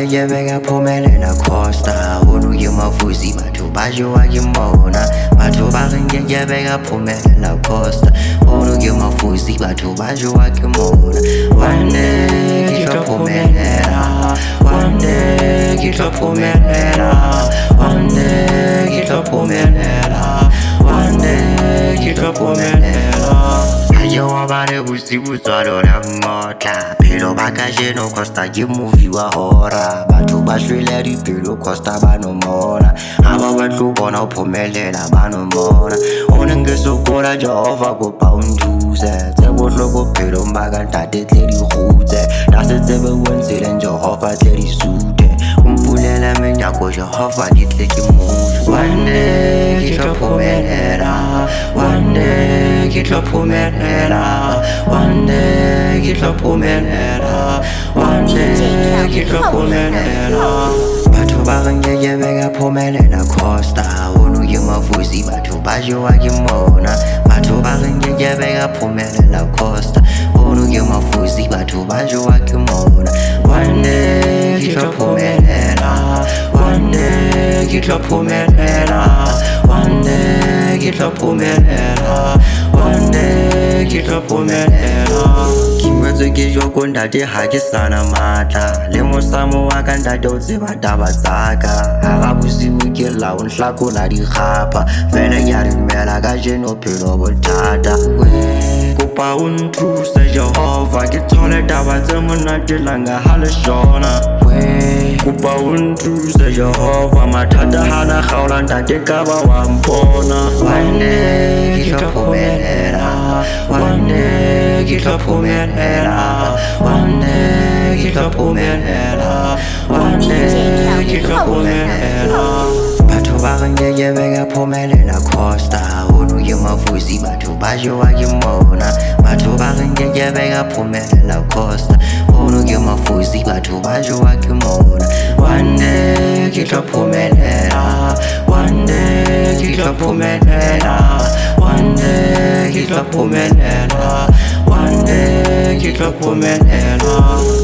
ngeke bekaphumelela Costa unuke mafusi batho basho wakimona batho bake ngeke bekaphumelela Costa unuke mafusi batho basho wakimona one day ngizophumelela one day ngizophumelela one day ngizophumelela one day ngizophumelela Ayo wabare usiku swalo la ngotla Pero bakajeno Costa ke movie wa horror Batho ba shwele dipelo Costa banomona Aba batlo bona uphumelela banomona Ona ngesokola Jehova kopa unduse Tse bohloko phelo mbaka ntate tle di khutse Da se tsebe wenzile Jehova tle di sute Umpulela menyako Jehova di tle ke move One day ngizophumelela One day ngizophumelela One day ngizophumelela One day ngizophumelela Batho bake ngeke bekaphumelela Costa unuke mafusi batho basho wakimona Batho bake ngeke bekaphumelela Costa unuke mafusi batho basho wakimona One day ngizophumelela One day ngizophumelela One day ngizophumelela One day ngizophumelela Kimwetse ke joko ntate ha ke sana matla Le mosamo wa ka ntate o tseba taba tsaka Ha bosiu ke la o nhlakola dikgapa Fela ya rimela ka jeno phelo bothata Kopa o nthuse Jehova ke thole taba tse monate langa ha le shona Kopa o nthuse Jehova mathata hana kgaola ntate ka ba wa mpona One day ngizophumelela One day ngizophumelela One day ngizophumelela One day ngizophumelela Batho bake ngeke bekaphumelela Costa unuke mafusi batho basho wakimona Batho bake ngeke bekaphumelela Costa unuke mafusi batho basho wakimona One day ngizophumelela One day ngizophumelela One day ngizophumelela One day ngizophumelela